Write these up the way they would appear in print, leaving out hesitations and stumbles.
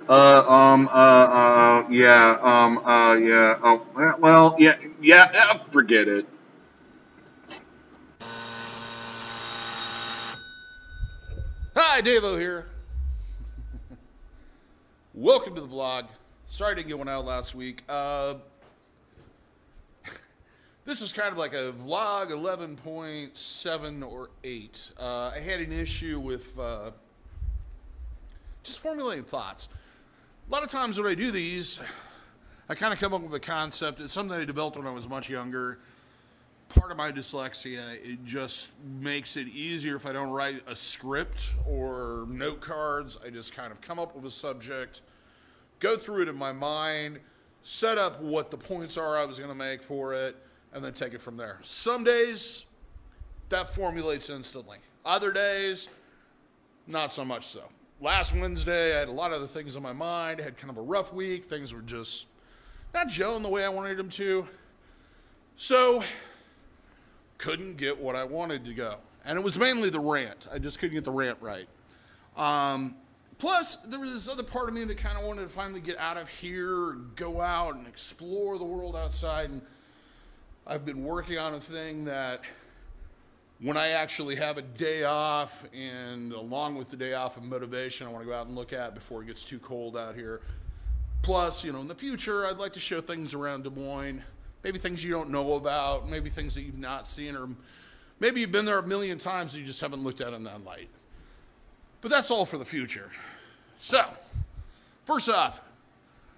Yeah. Well, yeah, forget it. Hi, DaVo here. Welcome to the vlog. Sorry I didn't get one out last week. This is kind of like a vlog 11.7 or 8. I had an issue with just formulating thoughts. A lot of times when I do these, I kind of come up with a concept. It's something I developed when I was much younger. Part of my dyslexia, it just makes it easier if I don't write a script or note cards. I just kind of come up with a subject, go through it in my mind, set up what the points are I was going to make for it, and then take it from there. Some days, that formulates instantly. Other days, not so much so. Last Wednesday, I had a lot of other things on my mind. I had kind of a rough week. Things were just not gelling the way I wanted them to. So, couldn't get what I wanted to go. And it was mainly the rant. I just couldn't get the rant right. Plus, there was this other part of me that kind of wanted to finally get out of here, go out and explore the world outside. And I've been working on a thing that when I actually have a day off, and along with the day off of motivation, I want to go out and look at before it gets too cold out here. Plus, in the future, I'd like to show things around Des Moines. Maybe things you don't know about, maybe things that you've not seen, or maybe you've been there a million times and you just haven't looked at it in that light. But that's all for the future. So, first off,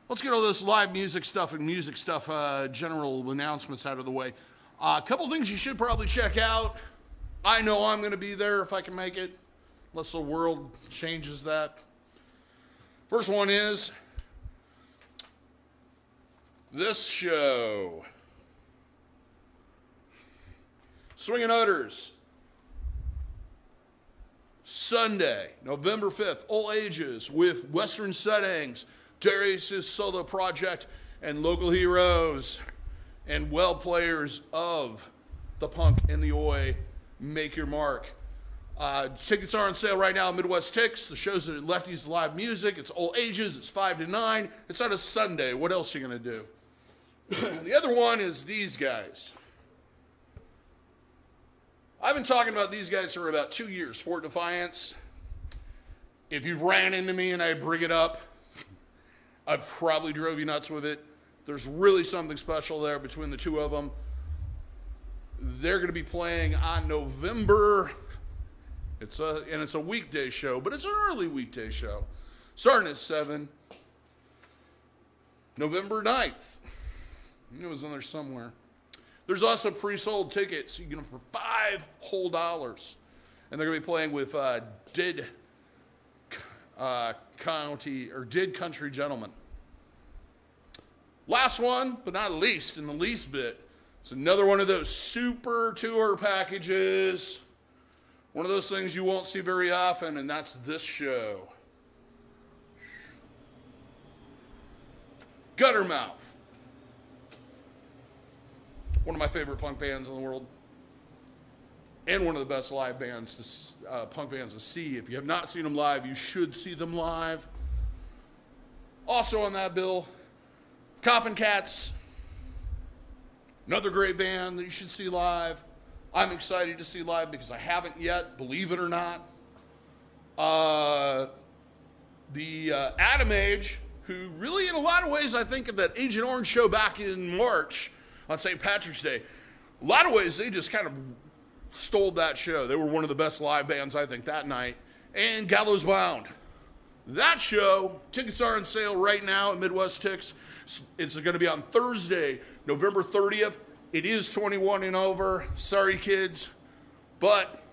let's get all this live music stuff and general announcements out of the way. A couple things you should probably check out. I know I'm going to be there if I can make it, unless the world changes that. First one is this show. Swingin' Utters. Sunday, November 5th, all ages with Western settings, Darius's solo project, and local heroes and well players of the punk and the oi. Make your mark. Tickets are on sale right now at Midwest Ticks. The show's at Lefty's Live Music. It's all ages. It's 5 to 9. It's on a Sunday. What else are you going to do? The other one is these guys. I've been talking about these guys for about 2 years. Fort Defiance. If you've ran into me and I bring it up, I probably drove you nuts with it. There's really something special there between the two of them. They're going to be playing on November. It's a weekday show, but it's an early weekday show. Starting at 7. November 9th. It was in there somewhere. There's also pre-sold tickets. You can get them for $5 whole. And they're going to be playing with Did Country Gentlemen. Last one, but not least, in the least bit, it's another one of those super tour packages. One of those things you won't see very often, and that's this show. Guttermouth. One of my favorite punk bands in the world. And one of the best live bands, punk bands to see. If you have not seen them live, you should see them live. Also on that bill, Coffin Cats. Another great band that you should see live. I'm excited to see live because I haven't yet, believe it or not. The Adam Age, who really in a lot of ways I think of that Agent Orange show back in March on St. Patrick's Day. A lot of ways they just kind of stole that show. They were one of the best live bands I think that night. And Gallows Bound. That show, tickets are on sale right now at Midwest Ticks. It's going to be on Thursday, November 30th. It is 21 and over. Sorry, kids. But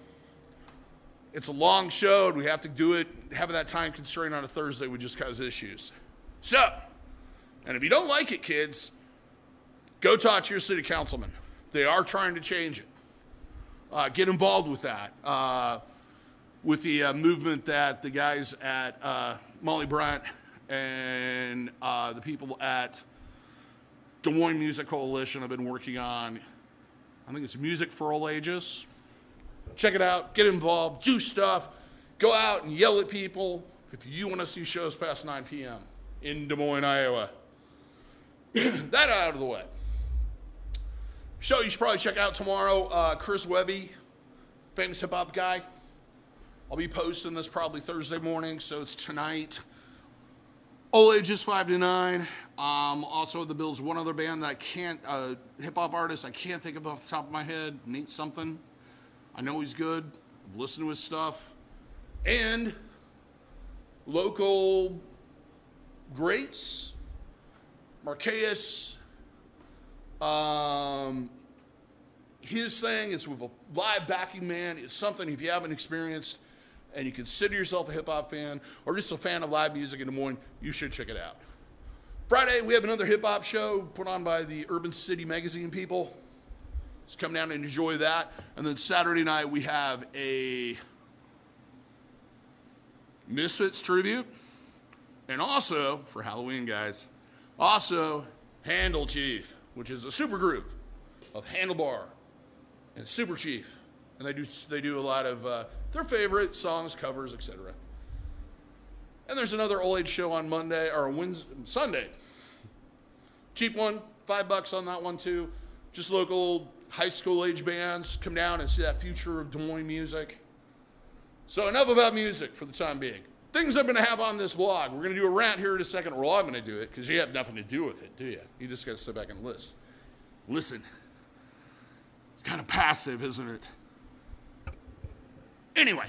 it's a long show, and we have to do it. Having that time constraint on a Thursday would just cause issues. So, and if you don't like it, kids, go talk to your city councilman. They are trying to change it. Get involved with that. With the movement that the guys at Molly Bryant and the people at Des Moines Music Coalition have been working on. I think it's Music for All Ages. Check it out. Get involved. Do stuff. Go out and yell at people if you want to see shows past 9 p.m. in Des Moines, Iowa. That out of the way. Show you should probably check out tomorrow, Chris Webby, famous hip-hop guy. I'll be posting this probably Thursday morning, so it's tonight. All ages 5 to 9. Also, the Bills, one other band that I can't, hip-hop artist I can't think of off the top of my head, Nate something. I know he's good. I've listened to his stuff. And local greats, Marquez, his thing, it's with a live backing man. It's something if you haven't experienced and you consider yourself a hip-hop fan or just a fan of live music in Des Moines, you should check it out. Friday, we have another hip-hop show put on by the Urban City Magazine people. Just come down and enjoy that. And then Saturday night, we have a Misfits tribute. And also, for Halloween, guys, also Handle Chief, which is a super group of Handlebar and Super Chief. And they do a lot of their favorite songs, covers, etc. And there's another old age show on Monday or Sunday. Cheap one, $5 on that one too. Just local high school age bands come down and see that future of Des Moines music. So enough about music for the time being. Things I'm going to have on this vlog. We're going to do a rant here in a second. Well, I'm going to do it because you have nothing to do with it, do you? You just got to sit back and listen. It's kind of passive, isn't it? Anyway,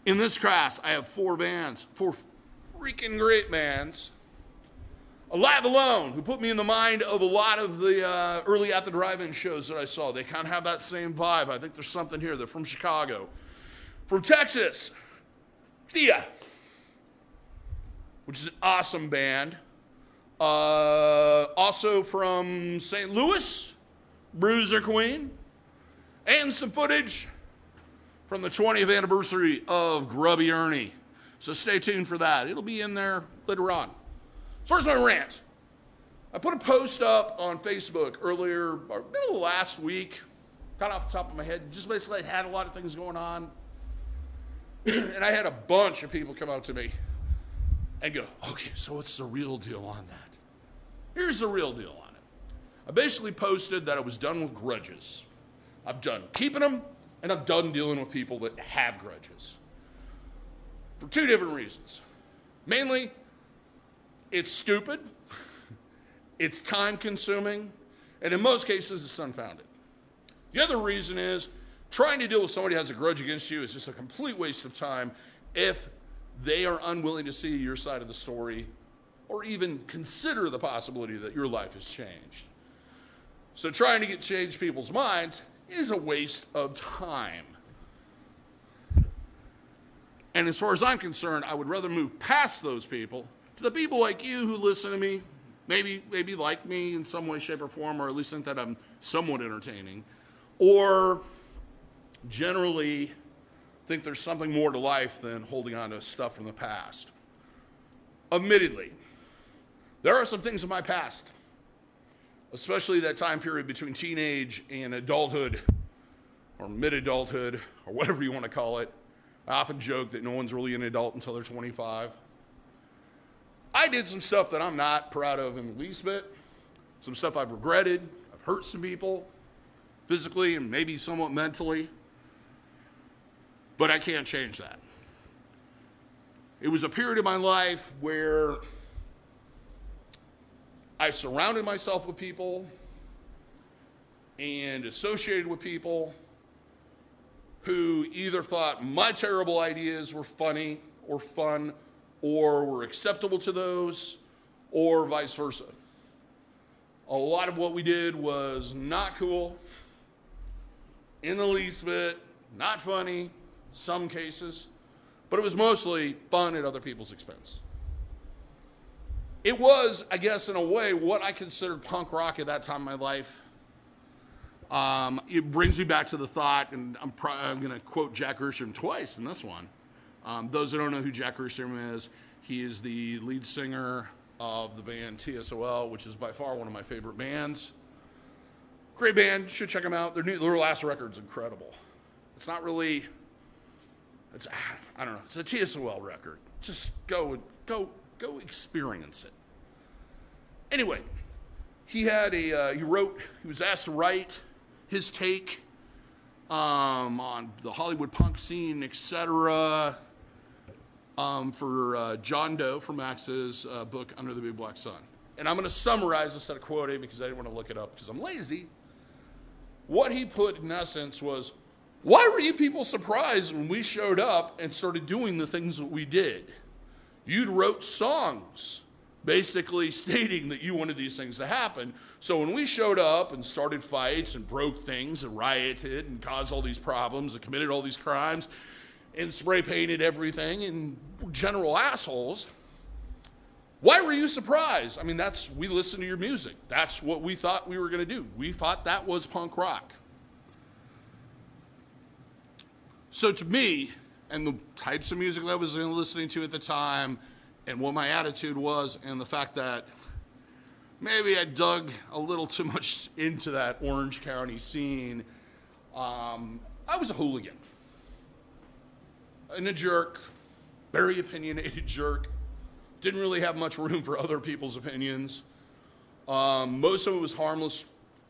in this class, I have 4 bands, 4 freaking great bands. AliveAlone, who put me in the mind of a lot of the early At the Drive-In shows that I saw. They kind of have that same vibe. I think there's something here. They're from Chicago. From Texas, Fia, which is an awesome band. Also from St. Louis, Bruiser Queen. And some footage from the 20th anniversary of Grubby Ernie. So stay tuned for that. It'll be in there later on. As far as my rant, I put a post up on Facebook earlier, or middle of last week, kind of off the top of my head. Just basically had a lot of things going on. And I had a bunch of people come out to me and go, okay, so what's the real deal on that? Here's the real deal on it. I basically posted that I was done with grudges. I'm done keeping them, and I'm done dealing with people that have grudges. For 2 different reasons. Mainly, it's stupid, it's time-consuming, and in most cases, it's unfounded. The other reason is trying to deal with somebody who has a grudge against you is just a complete waste of time if they are unwilling to see your side of the story or even consider the possibility that your life has changed. So trying to change people's minds is a waste of time. And as far as I'm concerned, I would rather move past those people to the people like you who listen to me, maybe like me in some way, shape, or form, or at least think that I'm somewhat entertaining, or generally think there's something more to life than holding on to stuff from the past. Admittedly, there are some things in my past, especially that time period between teenage and adulthood, or mid-adulthood, or whatever you want to call it. I often joke that no one's really an adult until they're 25. I did some stuff that I'm not proud of in the least bit. Some stuff I've regretted. I've hurt some people, physically and maybe somewhat mentally. But I can't change that. It was a period of my life where I surrounded myself with people and associated with people who either thought my terrible ideas were funny or fun or were acceptable to those, or vice versa. A lot of what we did was not cool, in the least bit, not funny, some cases, but it was mostly fun at other people's expense. It was, I guess, in a way, what I considered punk rock at that time in my life. It brings me back to the thought, and I'm going to quote Jack Grisham twice in this one. Those that don't know who Jack Grisham is, he is the lead singer of the band TSOL, which is by far one of my favorite bands. Great band, you should check them out. Their last record's incredible. It's not really It's, I don't know. It's a TSOL record. Just go experience it. Anyway, he was asked to write his take on the Hollywood punk scene, etc., for John Doe from Max's book Under the Big Black Sun. And I'm going to summarize instead of quoting because I didn't want to look it up because I'm lazy. What he put in essence was, why were you people surprised when we showed up and started doing the things that we did? You'd wrote songs basically stating that you wanted these things to happen. So when we showed up and started fights and broke things and rioted and caused all these problems and committed all these crimes and spray painted everything and general assholes, why were you surprised? I mean, we listened to your music. That's what we thought we were going to do. We thought that was punk rock. So to me, and the types of music that I was listening to at the time, and what my attitude was, and the fact that maybe I dug a little too much into that Orange County scene, I was a hooligan. And a jerk, very opinionated jerk. Didn't really have much room for other people's opinions. Most of it was harmless,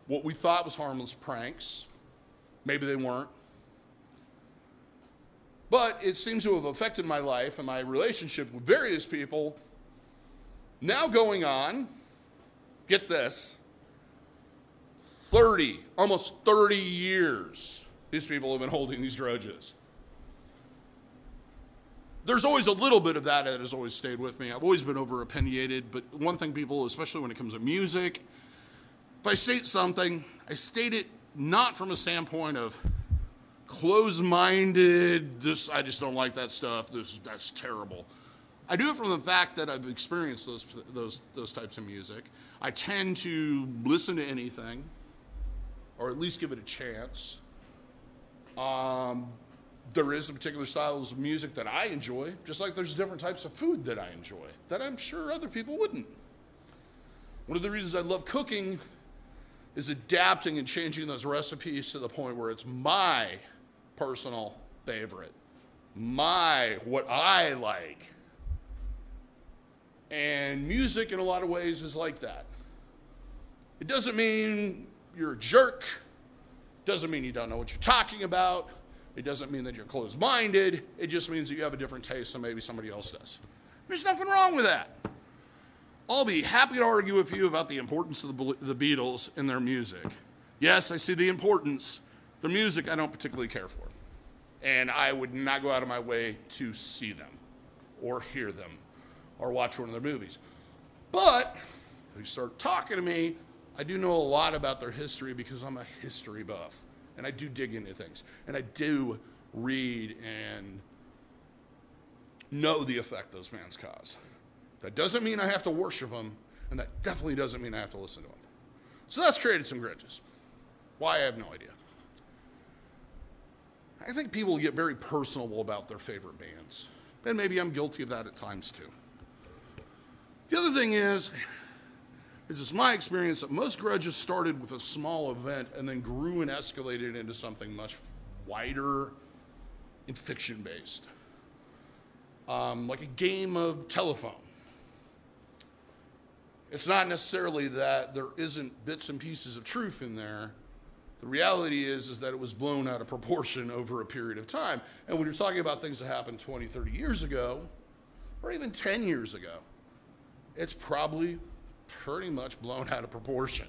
what we thought was harmless pranks. Maybe they weren't. But it seems to have affected my life and my relationship with various people. Now going on, get this, almost 30 years, these people have been holding these grudges. There's always a little bit of that has always stayed with me. I've always been over-opinionated, but one thing people, especially when it comes to music, if I state something, I state it not from a standpoint of closed-minded, I just don't like that stuff, that's terrible. I do it from the fact that I've experienced those types of music. I tend to listen to anything, or at least give it a chance. There is a particular style of music that I enjoy, just like there's different types of food that I enjoy, that I'm sure other people wouldn't. One of the reasons I love cooking is adapting and changing those recipes to the point where it's my personal favorite, what I like. And music in a lot of ways is like that. It doesn't mean you're a jerk, doesn't mean you don't know what you're talking about, it doesn't mean that you're closed-minded, it just means that you have a different taste than maybe somebody else does. There's nothing wrong with that. I'll be happy to argue with you about the importance of the Beatles and their music. Yes, I see the importance. The music I don't particularly care for. And I would not go out of my way to see them or hear them or watch one of their movies. But if you start talking to me, I do know a lot about their history because I'm a history buff. And I do dig into things. And I do read and know the effect those bands cause. That doesn't mean I have to worship them, and that definitely doesn't mean I have to listen to them. So that's created some grudges. Why, I have no idea. I think people get very personable about their favorite bands. And maybe I'm guilty of that at times too. The other thing is it's my experience that most grudges started with a small event and then grew and escalated into something much wider and fiction-based. Like a game of telephone. It's not necessarily that there isn't bits and pieces of truth in there. The reality is that it was blown out of proportion over a period of time. And when you're talking about things that happened 20, 30 years ago, or even 10 years ago, it's probably pretty much blown out of proportion.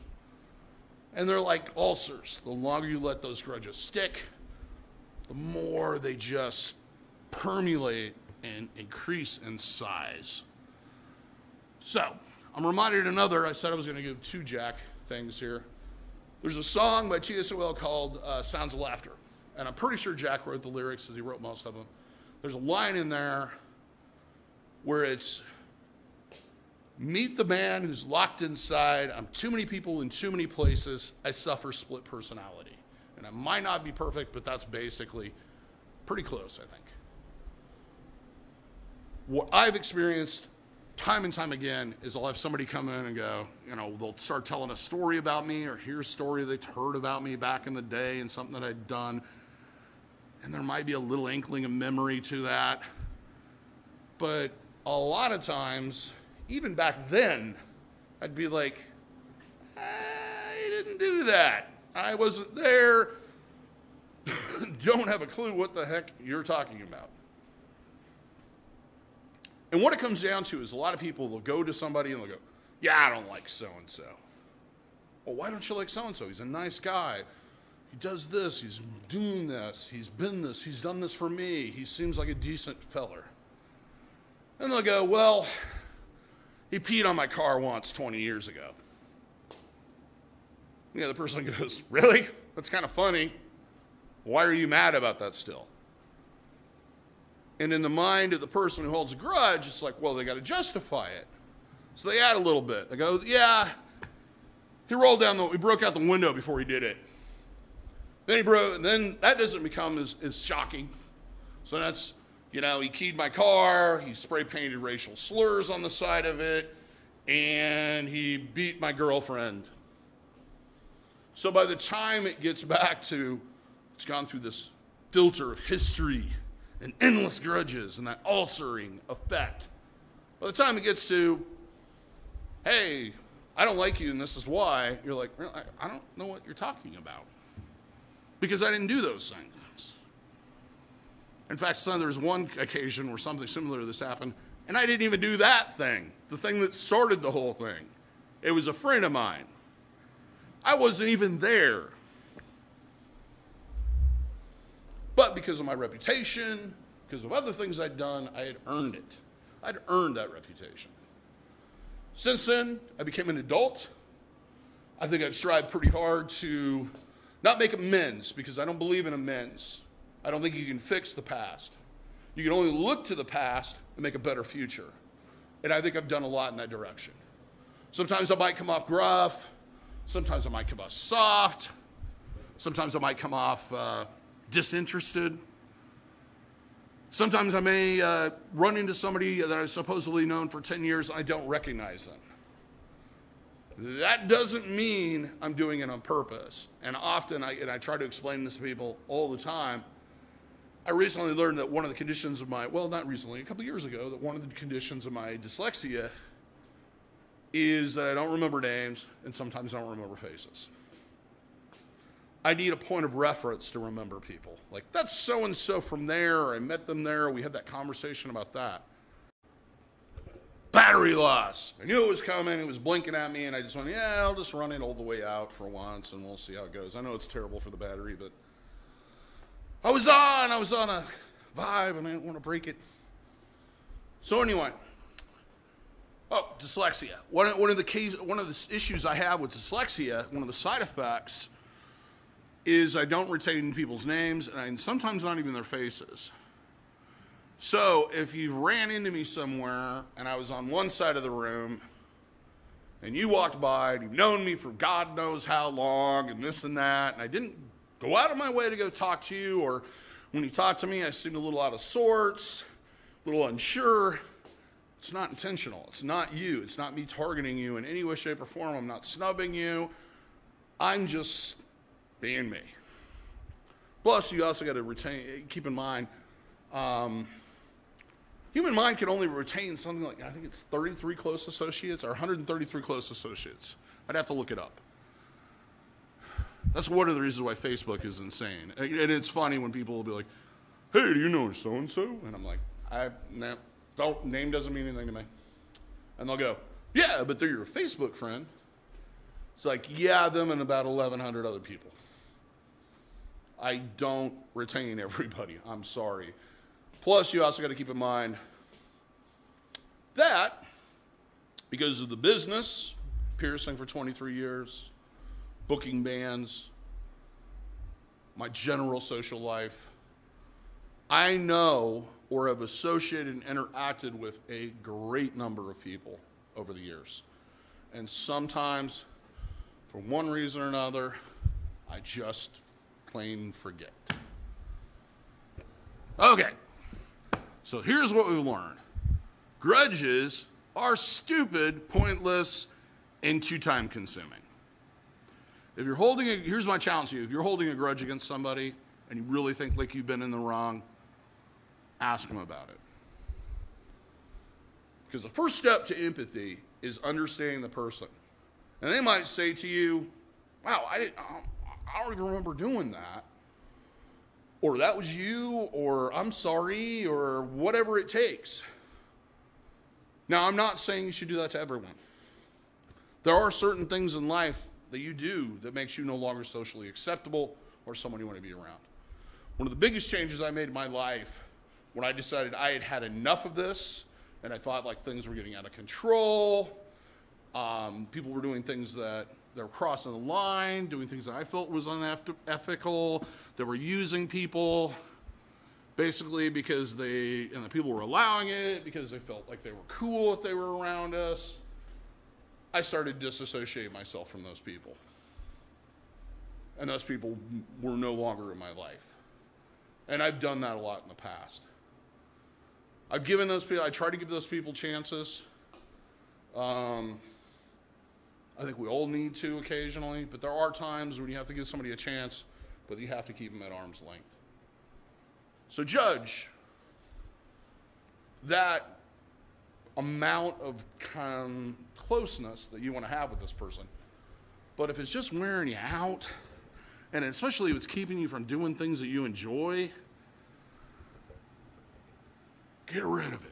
And they're like ulcers. The longer you let those grudges stick, the more they just permeate and increase in size. So, I'm reminded I said I was going to give 2 Jack things here. There's a song by TSOL called Sounds of Laughter. And I'm pretty sure Jack wrote the lyrics as he wrote most of them. There's a line in there where it's, meet the man who's locked inside. I'm too many people in too many places. I suffer split personality. And it might not be perfect, but that's basically pretty close, I think. What I've experienced time and time again is I'll have somebody come in and go, they'll start telling a story about me or hear a story they'd heard about me back in the day and something that I'd done. and there might be a little inkling of memory to that. But a lot of times, even back then, I'd be like, I didn't do that. I wasn't there. Don't have a clue what the heck you're talking about. And what it comes down to is a lot of people, they'll go to somebody and they'll go, yeah, I don't like so-and-so. Well, why don't you like so-and-so? He's a nice guy. He does this. He's doing this. He's been this. He's done this for me. He seems like a decent feller. And they'll go, well, he peed on my car once 20 years ago. The other person goes, really? That's kind of funny. Why are you mad about that still? And in the mind of the person who holds a grudge, it's like, well, they got to justify it. So they add a little bit. They go, yeah, he broke out the window before he did it. Then that doesn't become as shocking. So that's, he keyed my car, he spray painted racial slurs on the side of it, and he beat my girlfriend. So by the time it gets back to, it's gone through this filter of history and endless grudges and that ulcering effect. By the time it gets to, hey, I don't like you and this is why, you're like, I don't know what you're talking about. Because I didn't do those things. In fact, there was one occasion where something similar to this happened, and I didn't even do that thing, the thing that started the whole thing. It was a friend of mine. I wasn't even there. But because of my reputation, because of other things I'd done, I had earned it. I'd earned that reputation. Since then, I became an adult. I think I've strived pretty hard to not make amends, because I don't believe in amends. I don't think you can fix the past. You can only look to the past and make a better future. And I think I've done a lot in that direction. Sometimes I might come off gruff. Sometimes I might come off soft. Sometimes I might come off disinterested. Sometimes I may run into somebody that I've supposedly known for 10 years and I don't recognize them. That doesn't mean I'm doing it on purpose. And often, I try to explain this to people all the time, I recently learned that one of the conditions of my, well, not recently, a couple years ago, that one of the conditions of my dyslexia is that I don't remember names and sometimes I don't remember faces. I need a point of reference to remember people. Like, that's so-and-so from there, or I met them there, or we had that conversation about that. Battery loss. I knew it was coming. It was blinking at me, and I just went, yeah, I'll just run it all the way out for once, and we'll see how it goes. I know it's terrible for the battery, but I was on a vibe, and I didn't want to break it. So anyway, dyslexia. One of the issues I have with dyslexia, one of the side effects, is I don't retain people's names, and sometimes not even their faces. So if you ran into me somewhere and I was on one side of the room and you walked by and you've known me for God knows how long and this and that, and I didn't go out of my way to go talk to you, or when you talk to me I seemed a little out of sorts, a little unsure, it's not intentional. It's not you. It's not me targeting you in any way, shape, or form. I'm not snubbing you. I'm just being me. Plus, you also got to keep in mind, human mind can only retain something like, I think it's 33 close associates or 133 close associates. I'd have to look it up. That's one of the reasons why Facebook is insane. And it's funny when people will be like, hey, do you know so-and-so? And I'm like, name doesn't mean anything to me. And they'll go, yeah, but they're your Facebook friend. It's like, yeah, them and about 1,100 other people. I don't retain everybody. I'm sorry. Plus, you also got to keep in mind that because of the business, piercing for 23 years, booking bands, my general social life, I know or have associated and interacted with a great number of people over the years. And sometimes, for one reason or another, I just plain forget. Okay, so here's what we've learned. Grudges are stupid, pointless, and too time consuming. If you're here's my challenge to you. If you're holding a grudge against somebody and you really think like you've been in the wrong, ask them about it. Because the first step to empathy is understanding the person. And they might say to you, wow, I don't even remember doing that. Or that was you, or I'm sorry, or whatever it takes. Now, I'm not saying you should do that to everyone. There are certain things in life that you do that makes you no longer socially acceptable or someone you want to be around. One of the biggest changes I made in my life when I decided I had had enough of this, and I thought like things were getting out of control, people were doing things that were crossing the line, doing things that I felt was unethical, that were using people, basically because the people were allowing it, because they felt like they were cool if they were around us. I started disassociating myself from those people. And those people were no longer in my life. And I've done that a lot in the past. I've given those people, I try to give those people chances. I think we all need to occasionally, but there are times when you have to give somebody a chance, but you have to keep them at arm's length. So judge that amount of closeness that you want to have with this person. But if it's just wearing you out, and especially if it's keeping you from doing things that you enjoy, get rid of it.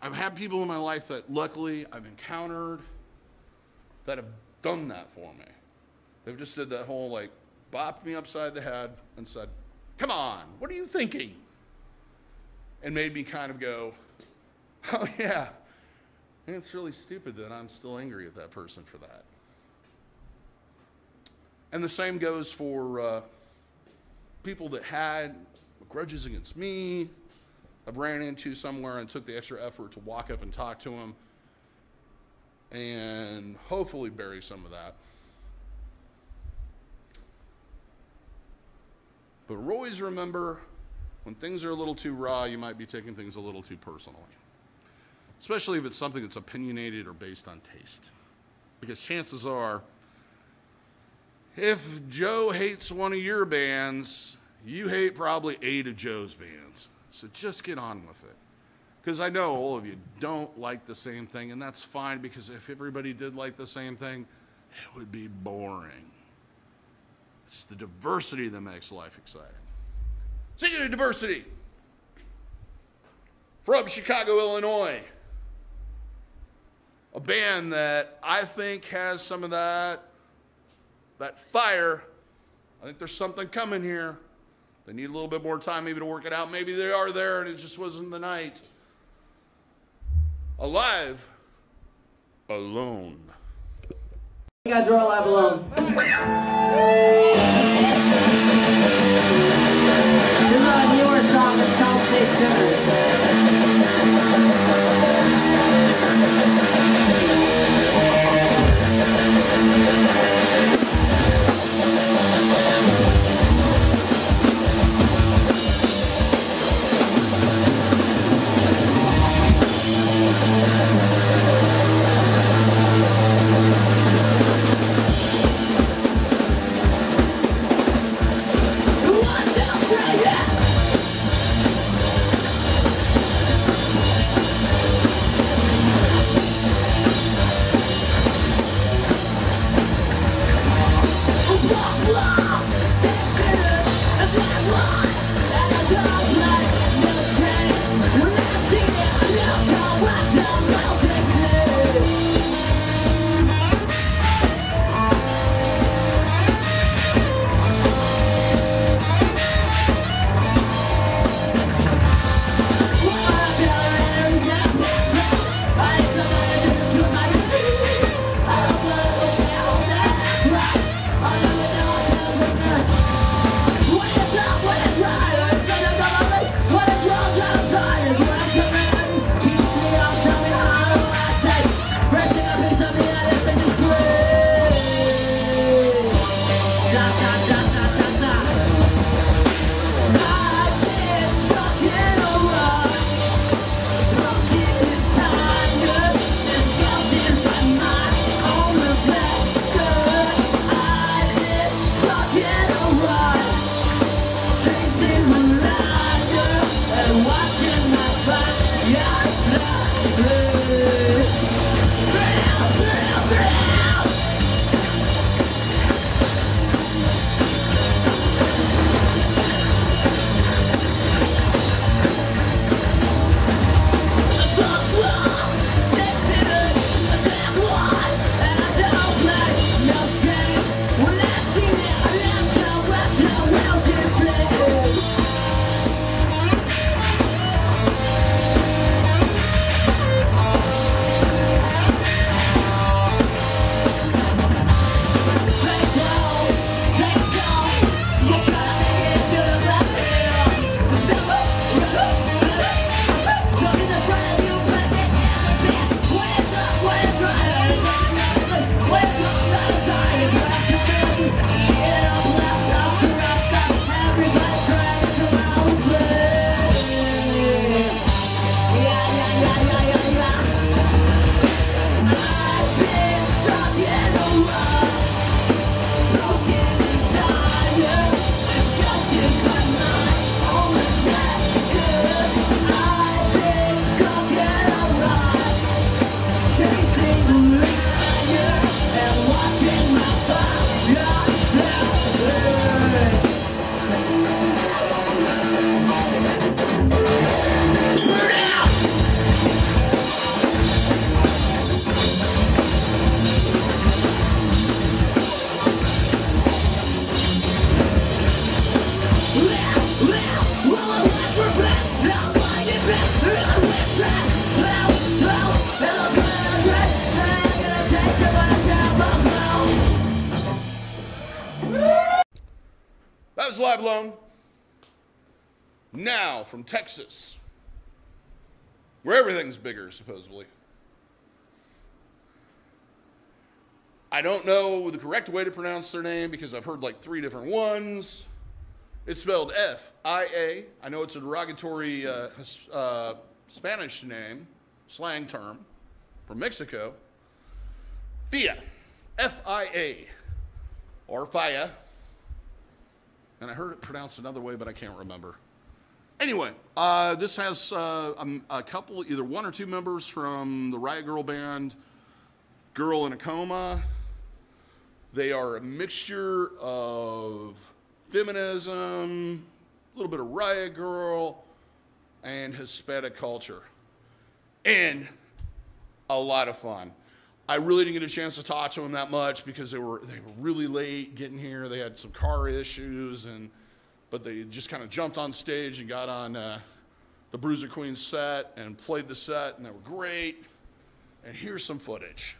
I've had people in my life that luckily I've encountered that have done that for me. They've just said that whole like, bopped me upside the head and said, come on, what are you thinking? And made me kind of go, oh yeah, and it's really stupid that I'm still angry at that person for that. And the same goes for people that had grudges against me. I've ran into somewhere and took the extra effort to walk up and talk to them and hopefully bury some of that. But always remember, when things are a little too raw, you might be taking things a little too personally. Especially if it's something that's opinionated or based on taste. Because chances are, if Joe hates one of your bands, you hate probably 8 of Joe's bands. So just get on with it. Because I know all of you don't like the same thing, and that's fine, because if everybody did like the same thing, it would be boring. It's the diversity that makes life exciting. Speaking of diversity, from Chicago, Illinois, a band that I think has some of that fire. I think there's something coming here. They need a little bit more time maybe to work it out. Maybe they are there and it just wasn't the night. AliveAlone. You guys are all AliveAlone. This is a newer song. It's called Save Sinners. is AliveAlone. Now from Texas, where everything's bigger, supposedly. I don't know the correct way to pronounce their name because I've heard like 3 different ones. It's spelled F-I-A. I know it's a derogatory Spanish name, slang term, from Mexico. Fia, F-I-A, or Fia. And I heard it pronounced another way, but I can't remember. Anyway, this has a couple, either 1 or 2 members from the Riot Grrrl band, Girl in a Coma. They are a mixture of feminism, a little bit of Riot Grrrl, and Hispanic culture. And a lot of fun. I really didn't get a chance to talk to them that much because they were really late getting here. They had some car issues, but they just kind of jumped on stage and got on the Bruiser Queen set and played the set, and they were great. And here's some footage.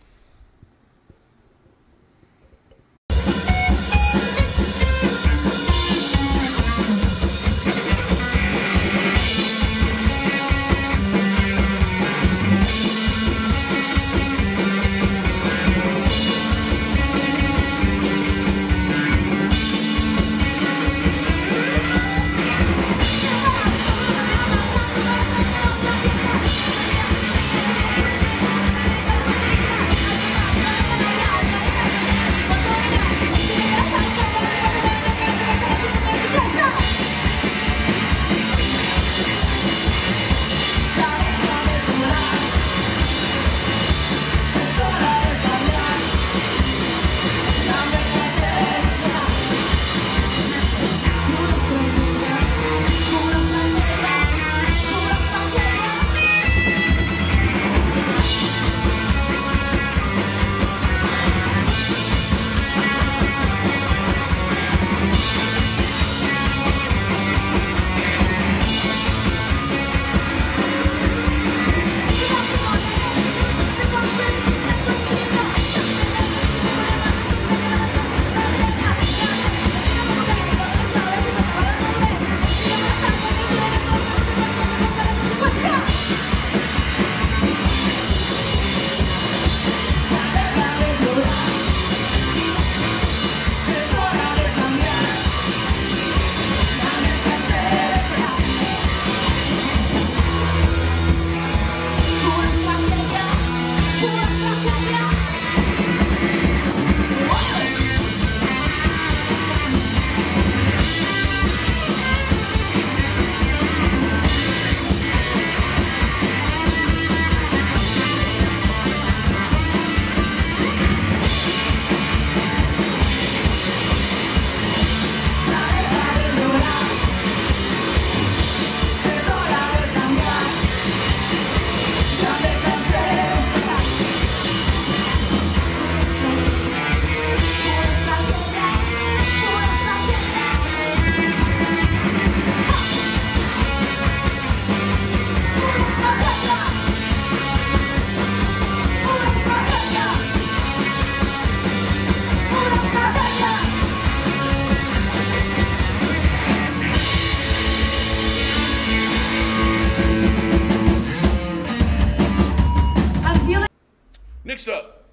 Next up,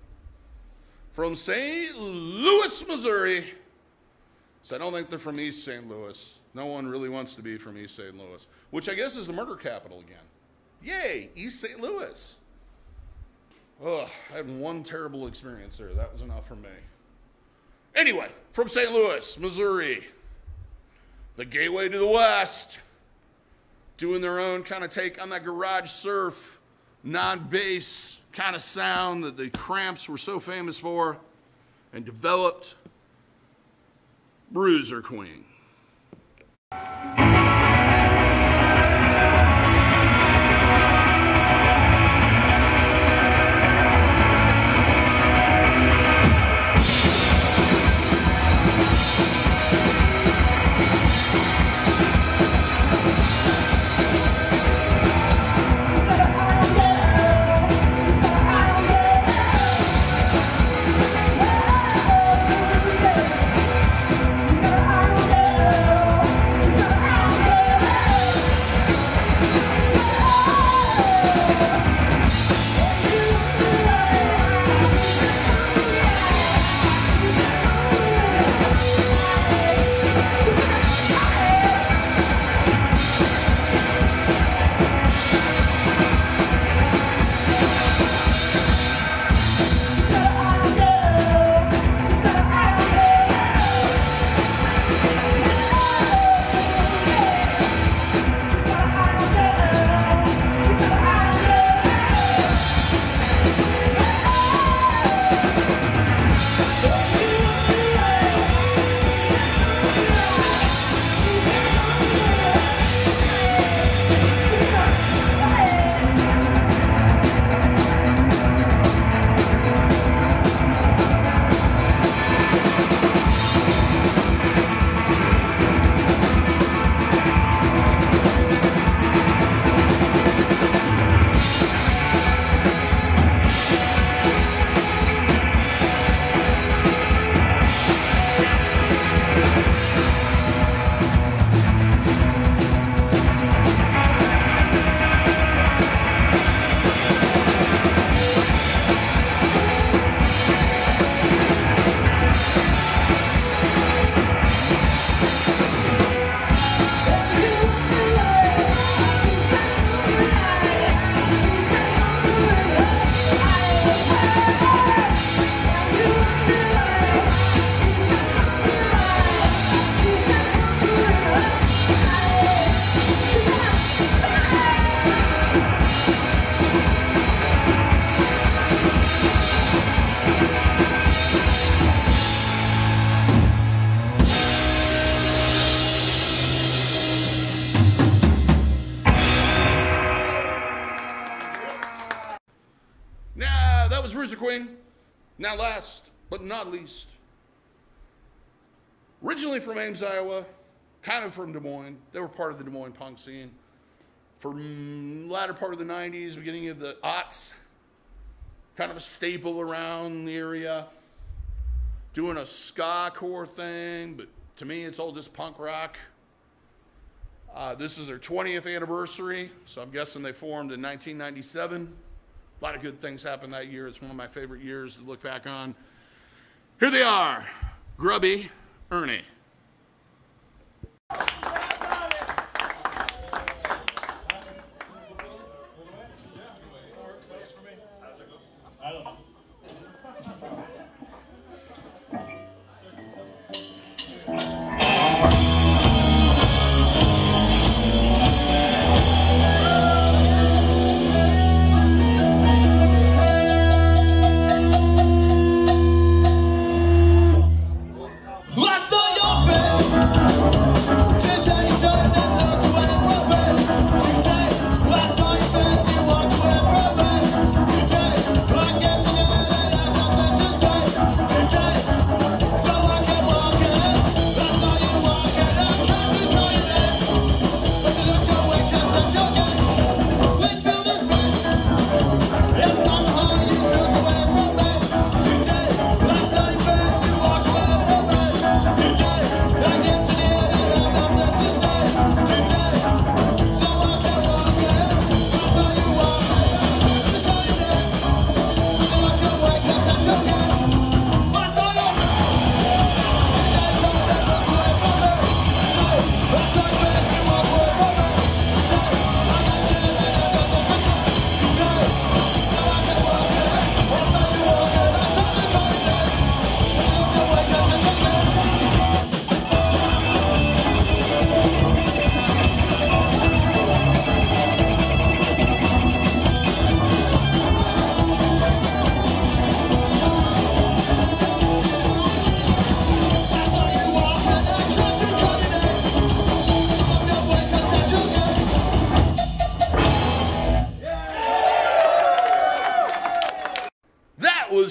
from St. Louis, Missouri. So I don't think they're from East St. Louis. No one really wants to be from East St. Louis, which I guess is the murder capital again. Yay, East St. Louis. Ugh, I had one terrible experience there. That was enough for me. Anyway, from St. Louis, Missouri, the gateway to the West, doing their own kind of take on that garage surf, non-bass kind of sound that the Cramps were so famous for, and developed Bruiser Queen. Yeah. Bruiser Queen. Now last, but not least. Originally from Ames, Iowa, kind of from Des Moines. They were part of the Des Moines punk scene. For latter part of the 90s, beginning of the aughts. Kind of a staple around the area. Doing a ska core thing, but to me it's all just punk rock. This is their 20th anniversary, so I'm guessing they formed in 1997. A lot of good things happened that year. It's one of my favorite years to look back on. Here they are, Grubby, Ernie.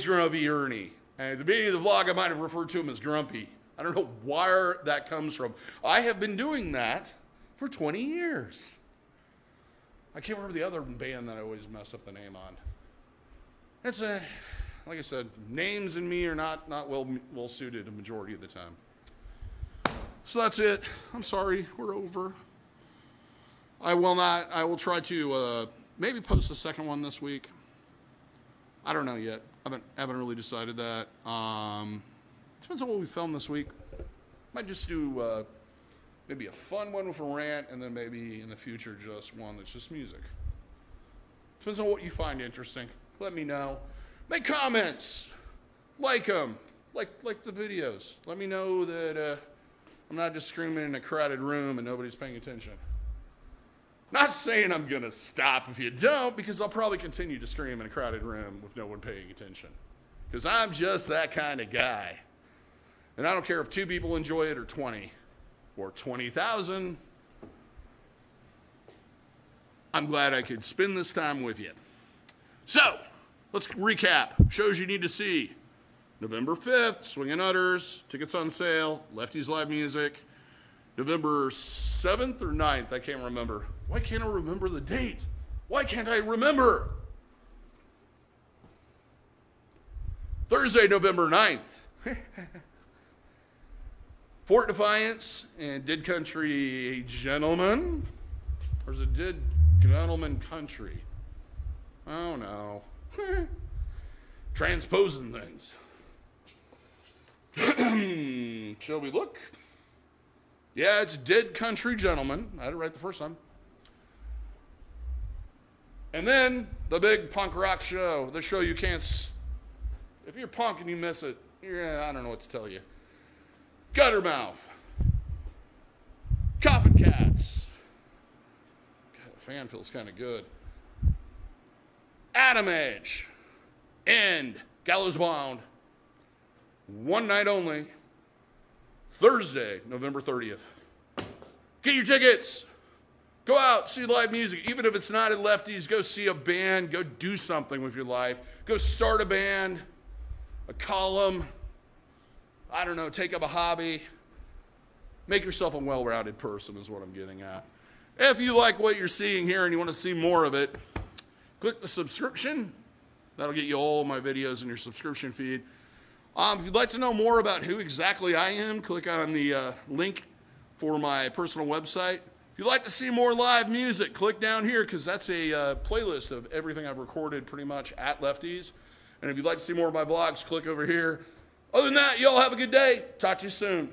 Grubby Ernie. And at the beginning of the vlog, I might have referred to him as Grumpy. I don't know where that comes from. I have been doing that for 20 years. I can't remember the other band that I always mess up the name on. It's like I said, names and me are not well suited a majority of the time. So that's it. I'm sorry, we're over. I will try to maybe post a second one this week. I don't know yet. I haven't really decided that. Depends on what we film this week. Might just do maybe a fun one with a rant, and then maybe in the future just one that's just music. Depends on what you find interesting. Let me know. Make comments. Like them. Like the videos. Let me know that I'm not just screaming in a crowded room and nobody's paying attention. Not saying I'm going to stop if you don't, because I'll probably continue to scream in a crowded room with no one paying attention. Because I'm just that kind of guy. And I don't care if 2 people enjoy it or 20 or 20,000. I'm glad I could spend this time with you. So, let's recap. Shows you need to see. November 5th, Swingin' Utters. Tickets on sale. Lefty's live music. November 7th or 9th, I can't remember. Why can't I remember the date? Why can't I remember? Thursday, November 9th. Fort Defiance and Did Country Gentlemen. Or is it Did Gentleman Country? Oh no. Transposing things. Shall we look? Yeah, it's Did Country Gentlemen. I had it right the first time. And then the big punk rock show. The show you can't... If you're punk and you miss it, I don't know what to tell you. Guttermouth. Coffin Cats. God, the fan feels kind of good. Atom Age. And Gallows Bound. One night only. Thursday, November 30th. Get your tickets. Go out, see live music. Even if it's not at Lefty's, go see a band. Go do something with your life. Go start a band, a column. I don't know, take up a hobby. Make yourself a well-rounded person is what I'm getting at. If you like what you're seeing here and you want to see more of it, click the subscription. That'll get you all my videos in your subscription feed. If you'd like to know more about who exactly I am, click on the link for my personal website. If you'd like to see more live music, click down here because that's a playlist of everything I've recorded pretty much at Lefty's. And if you'd like to see more of my vlogs, click over here. Other than that, y'all have a good day. Talk to you soon.